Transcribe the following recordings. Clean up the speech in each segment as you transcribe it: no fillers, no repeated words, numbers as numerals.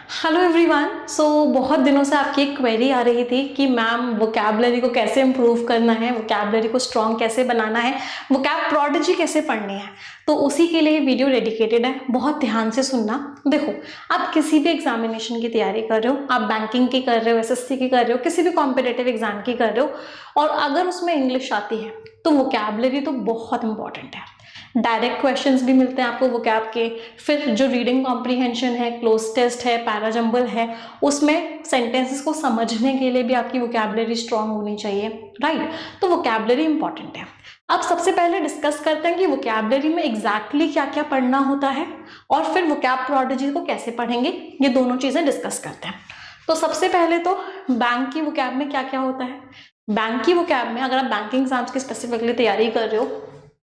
Hello everyone. बहुत दिनों से आपकी एक क्वेरी आ रही थी कि मैम वोकैबुलरी को कैसे इम्प्रूव करना है, वोकैबुलरी को स्ट्रॉन्ग कैसे बनाना है, वोकैब प्रोडिजी कैसे पढ़नी है। तो उसी के लिए वीडियो डेडिकेटेड है, बहुत ध्यान से सुनना। देखो, आप किसी भी एग्जामिनेशन की तैयारी कर रहे हो, आप बैंकिंग की कर रहे हो, एसएससी की कर रहे हो, किसी भी कॉम्पिटेटिव एग्जाम की कर रहे हो, और अगर उसमें इंग्लिश आती है तो वोकैबुलरी तो बहुत इंपॉर्टेंट है। डायरेक्ट क्वेश्चंस भी मिलते हैं आपको वोकैब के, फिर जो रीडिंग कॉम्प्रीहेंशन है, क्लोज टेस्ट है, पैराजंबल है, उसमें सेंटेंसेस को समझने के लिए भी आपकी वोकैबुलरी स्ट्रांग होनी चाहिए, राइट। तो वोकैबुलरी इंपॉर्टेंट है। अब सबसे पहले डिस्कस करते हैं कि वोकैबुलरी में एग्जैक्टली क्या क्या पढ़ना होता है, और फिर वोकैब प्रोडिजी को कैसे पढ़ेंगे, ये दोनों चीजें डिस्कस करते हैं। तो सबसे पहले तो बैंक की वोकैब में क्या क्या होता है। बैंक की वोकैब में अगर आप बैंकिंग एग्जाम्स की स्पेसिफिकली तैयारी कर रहे हो,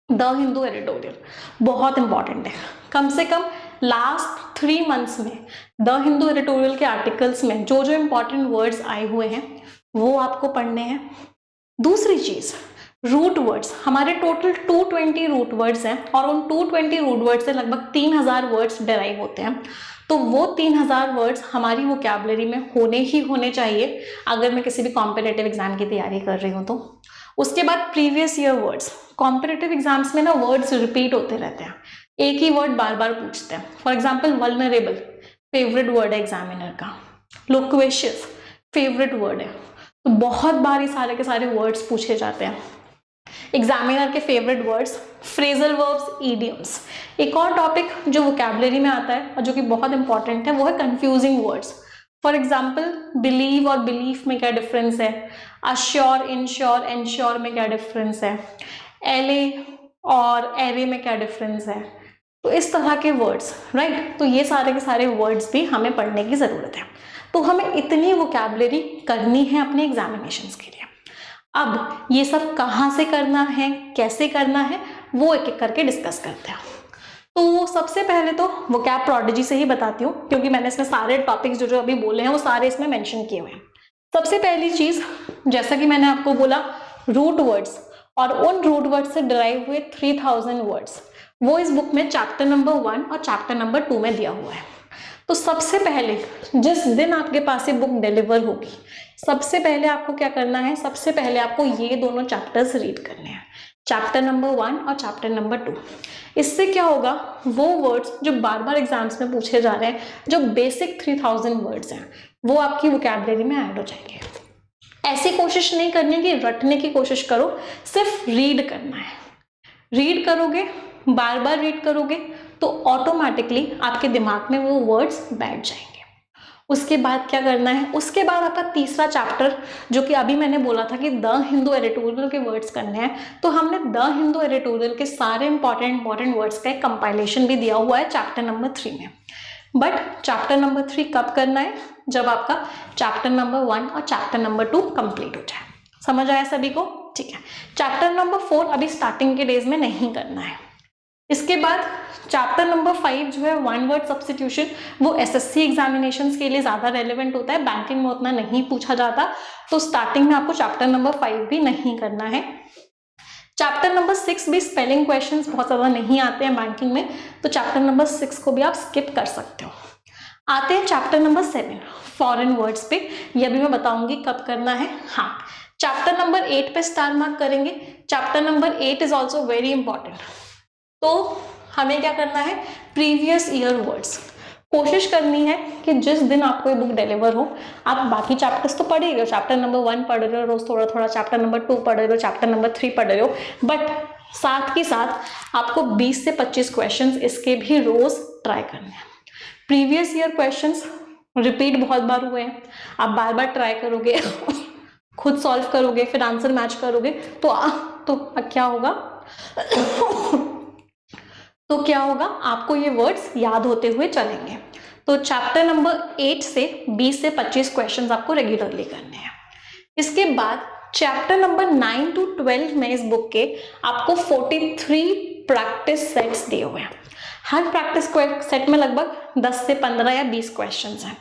द हिंदू एडिटोरियल बहुत इंपॉर्टेंट है। कम से कम लास्ट 3 मंथ्स में द हिंदू एडिटोरियल के आर्टिकल्स में जो जो इंपॉर्टेंट वर्ड्स आए हुए हैं वो आपको पढ़ने हैं। दूसरी चीज, रूट वर्ड्स। हमारे टोटल 220 रूट वर्ड्स हैं, और उन 220 रूट वर्ड से लगभग 3000 वर्ड्स डेराइव होते हैं। तो वो 3000 वर्ड्स हमारी वोकैबुलरी में होने ही होने चाहिए अगर मैं किसी भी कॉम्पिटिटिव एग्जाम की तैयारी कर रही हूँ तो। उसके बाद previous year words. Competitive exams में ना वर्ड्स रिपीट होते रहते हैं, एक ही वर्ड बार बार पूछते हैं। For example vulnerable favourite word है एग्जामिनर का, लोक्वेशियस फेवरेट वर्ड है। तो बहुत बार ये सारे के सारे वर्ड्स पूछे जाते हैं। एग्जामिनर के favourite words, phrasal verbs, idioms. एक और टॉपिक जो वोकैबुलरी में आता है और जो कि बहुत इंपॉर्टेंट है वो है confusing words. For example believe और बिलीफ में क्या डिफरेंस है, अश्योर, इनश्योर, एनश्योर में क्या डिफरेंस है, एले और एरे में क्या डिफरेंस है। तो इस तरह के वर्ड्स, राइट। तो ये सारे के सारे वर्ड्स भी हमें पढ़ने की जरूरत है। तो हमें इतनी वोकैबुलरी करनी है अपने एग्जामिनेशंस के लिए। अब ये सब कहाँ से करना है, कैसे करना है, वो एक एक करके डिस्कस करते हैं। तो सबसे पहले तो वोकैब प्रोडिजी से ही बताती हूँ, क्योंकि मैंने इसमें सारे टॉपिक्स जो जो अभी बोले हैं वो सारे इसमें मेंशन किए हुए हैं। सबसे पहली चीज, जैसा कि मैंने आपको बोला, रूट वर्ड्स, और उन रूट वर्ड्स से डिराइव हुए 3000 वर्ड्स, वो इस बुक में चैप्टर नंबर 1 और चैप्टर नंबर 2 में दिया हुआ है। तो सबसे पहले जिस दिन आपके पास ये बुक डिलीवर होगी, सबसे पहले आपको क्या करना है, सबसे पहले आपको ये दोनों चैप्टर्स रीड करने हैं, चैप्टर नंबर 1 और चैप्टर नंबर 2। इससे क्या होगा, वो वर्ड्स जो बार बार एग्जाम्स में पूछे जा रहे हैं, जो बेसिक 3000 वर्ड्स हैं, वो आपकी वोकैबुलरी में ऐड हो जाएंगे। ऐसी कोशिश नहीं करनी कि रटने की कोशिश करो, सिर्फ रीड करना है। रीड करोगे, बार बार रीड करोगे, तो ऑटोमेटिकली आपके दिमाग में वो वर्ड्स बैठ जाएंगे। उसके बाद क्या करना है, उसके बाद आपका तीसरा चैप्टर, जो कि अभी मैंने बोला था कि द हिंदू एडिटोरियल के वर्ड्स करने हैं, तो हमने द हिंदू एडिटोरियल के सारे इंपॉर्टेंट वर्ड्स का एक कंपाइलेशन भी दिया हुआ है चैप्टर नंबर 3 में। बट चैप्टर नंबर 3 कब करना है, जब आपका चैप्टर नंबर 1 और चैप्टर नंबर 2 कंप्लीट हो जाए। समझ आया सभी को? ठीक है। चैप्टर नंबर 4 अभी स्टार्टिंग के डेज में नहीं करना है। इसके बाद चैप्टर नंबर 5 जो है वन वर्ड सब्स्टिट्यूशन, वो एसएससी एग्जामिनेशंस के लिए ज्यादा रेलेवेंट होता है, बैंकिंग में उतना नहीं पूछा जाता। तो स्टार्टिंग में आपको चैप्टर नंबर 5 भी नहीं करना है। चैप्टर नंबर 6 भी स्पेलिंग क्वेश्चंस बहुत ज्यादा नहीं आते हैं बैंकिंग में, तो चैप्टर नंबर 6 को भी आप स्किप कर सकते हो। आते हैं चैप्टर नंबर 7 फॉरेन वर्ड्स पे, ये भी मैं बताऊंगी कब करना है। हाँ, चैप्टर नंबर 8 पे स्टार मार्क करेंगे। Chapter number 8 is also very important. तो हमें क्या करना है, प्रीवियस ईयर वर्ड्स। कोशिश करनी है कि जिस दिन आपको ये बुक डिलीवर हो, आप बाकी चैप्टर्स तो पढ़ ही रहे हो, चैप्टर नंबर 1 पढ़ रहे हो रोज थोड़ा थोड़ा, चैप्टर नंबर 2 पढ़ रहे हो, चैप्टर नंबर 3 पढ़ रहे हो, बट साथ ही साथ आपको 20 से 25 क्वेश्चंस इसके भी रोज ट्राई करने हैं। प्रीवियस ईयर क्वेश्चंस रिपीट बहुत बार हुए हैं, आप बार बार ट्राई करोगे, खुद सॉल्व करोगे, फिर आंसर मैच करोगे, तो क्या होगा तो क्या होगा, आपको ये वर्ड्स याद होते हुए चलेंगे। तो चैप्टर नंबर 8 से 20 से 25 क्वेश्चंस आपको रेगुलरली करने हैं। इसके बाद चैप्टर नंबर 9 to 12 में इस बुक के आपको 43 प्रैक्टिस सेट्स दिए हुए हैं। हर प्रैक्टिस सेट में लगभग 10 से 15 या 20 क्वेश्चंस हैं।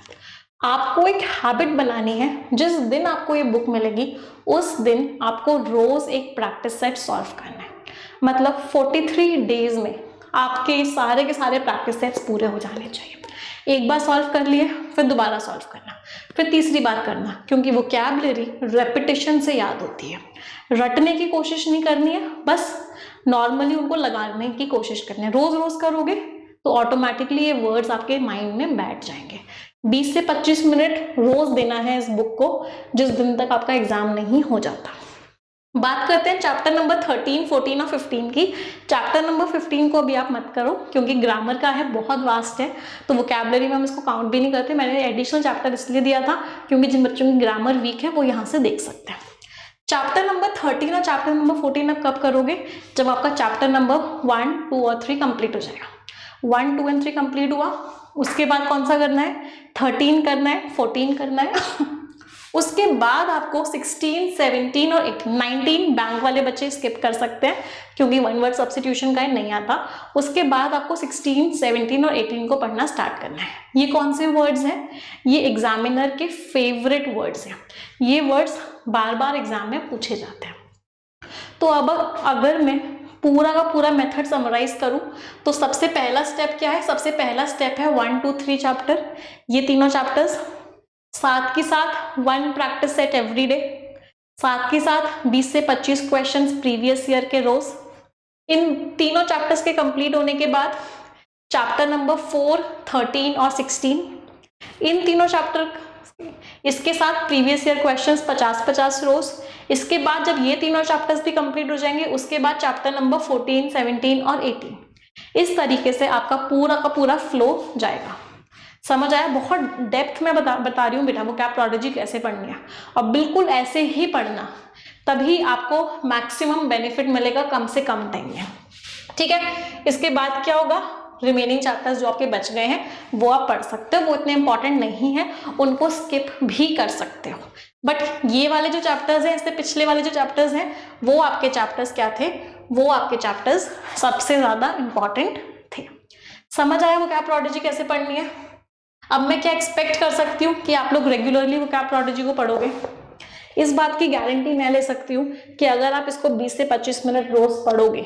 आपको एक हैबिट बनानी है, जिस दिन आपको ये बुक मिलेगी उस दिन आपको रोज एक प्रैक्टिस सेट सॉल्व करना है। मतलब 43 डेज में आपके सारे के सारे प्रैक्टिस सेट्स पूरे हो जाने चाहिए। एक बार सॉल्व कर लिए, फिर दोबारा सॉल्व करना, फिर तीसरी बार करना, क्योंकि वोकैबुलरी रेपिटेशन से याद होती है। रटने की कोशिश नहीं करनी है, बस नॉर्मली उनको लगाने की कोशिश करनी है। रोज रोज करोगे तो ऑटोमेटिकली ये वर्ड्स आपके माइंड में बैठ जाएंगे। 20 से 25 मिनट रोज देना है इस बुक को, जिस दिन तक आपका एग्जाम नहीं हो जाता। बात करते हैं चैप्टर नंबर 13, 14 और 15 की। चैप्टर नंबर 15 को अभी आप मत करो, क्योंकि ग्रामर का है, बहुत वास्ट है, तो वोकैबुलरी में हम इसको काउंट भी नहीं करते। मैंने एडिशनल चैप्टर इसलिए दिया था क्योंकि जिन बच्चों की ग्रामर वीक है वो यहाँ से देख सकते हैं। चैप्टर नंबर 13 और चैप्टर नंबर 14 आप कब करोगे? जब आपका चैप्टर नंबर 1, 2 और 3 कंप्लीट हो जाएगा। 1, 2 एंड 3 कंप्लीट हुआ, उसके बाद कौन सा करना है? 13 करना है, 14 करना है। उसके बाद आपको 16, 17 और 19 बैंक वाले बच्चे स्किप कर सकते हैं, क्योंकि वन वर्ड सब्स्टिट्यूशन का नहीं आता। उसके बाद आपको 16, 17 और 18 को पढ़ना स्टार्ट करना है। ये कौन से वर्ड्स हैं? ये एग्जामिनर के फेवरेट वर्ड्स हैं। ये वर्ड्स बार बार एग्जाम में पूछे जाते हैं। तो अब अगर मैं पूरा का पूरा मेथड समराइज करूं तो सबसे पहला स्टेप क्या है? सबसे पहला स्टेप है 1, 2, 3 चैप्टर, ये तीनों चैप्टर्स, साथ के साथ 1 प्रैक्टिस सेट एवरी डे, साथ के साथ 20 से 25 क्वेश्चंस प्रीवियस ईयर के रोज। इन तीनों चैप्टर्स के कंप्लीट होने के बाद चैप्टर नंबर 4, 13 और 16, इन तीनों चैप्टर, इसके साथ प्रीवियस ईयर क्वेश्चंस 50-50 रोज। इसके बाद जब ये तीनों चैप्टर्स भी कंप्लीट हो जाएंगे, उसके बाद चैप्टर नंबर 14, 17 और 18। इस तरीके से आपका पूरा का पूरा फ्लो जाएगा। समझ आया? बहुत डेप्थ में बता रही हूँ बेटा वोकैबुलरी कैसे पढ़नी है, और बिल्कुल ऐसे ही पढ़ना, तभी आपको मैक्सिमम बेनिफिट मिलेगा कम से कम टाइम में। ठीक है? इसके बाद क्या होगा? रिमेनिंग चैप्टर्स जो आपके बच गए हैं वो आप पढ़ सकते हो, वो इतने इंपॉर्टेंट नहीं है, उनको स्किप भी कर सकते हो। बट ये वाले जो चैप्टर्स हैं, इससे पिछले वाले जो चैप्टर्स हैं, वो आपके चैप्टर्स क्या थे? वो आपके चैप्टर्स सबसे ज्यादा इंपॉर्टेंट थे। समझ आया वोकैबुलरी कैसे पढ़नी है? अब मैं क्या एक्सपेक्ट कर सकती हूँ कि आप लोग रेगुलरली वोकैबुलरी को पढ़ोगे। इस बात की गारंटी मैं ले सकती हूँ कि अगर आप इसको 20 से 25 मिनट रोज पढ़ोगे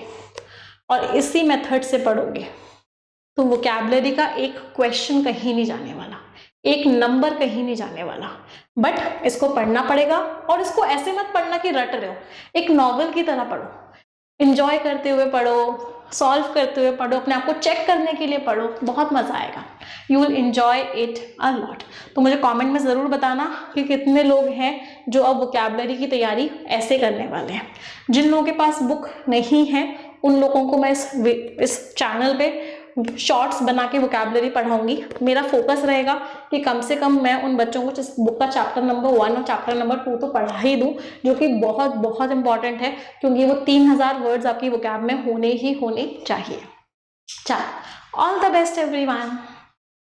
और इसी मेथड से पढ़ोगे तो वोकैबुलरी का एक क्वेश्चन कहीं नहीं जाने वाला, एक नंबर कहीं नहीं जाने वाला। बट इसको पढ़ना पड़ेगा, और इसको ऐसे मत पढ़ना कि रट रहे हो, एक नॉवल की तरह पढ़ो, इंजॉय करते हुए पढ़ो, सॉल्व करते हुए पढ़ो, अपने आप को चेक करने के लिए पढ़ो, बहुत मजा आएगा। You will enjoy it a lot. तो मुझे कमेंट में जरूर बताना कि कितने लोग हैं जो अब वोकैबुलरी की तैयारी ऐसे करने वाले हैं। जिन लोगों के पास बुक नहीं है उन लोगों को मैं इस चैनल पे शॉर्ट्स बना के वोकैबुलरी पढ़ाऊंगी। मेरा फोकस रहेगा कि कम से कम मैं उन बच्चों को जिस बुक का चैप्टर नंबर 1 और चैप्टर नंबर 2 तो पढ़ा ही दूं, जो कि बहुत बहुत इंपॉर्टेंट है, क्योंकि वो 3000 वर्ड्स आपकी वोकैब में होने ही होने चाहिए। चलो, ऑल द बेस्ट एवरीवन।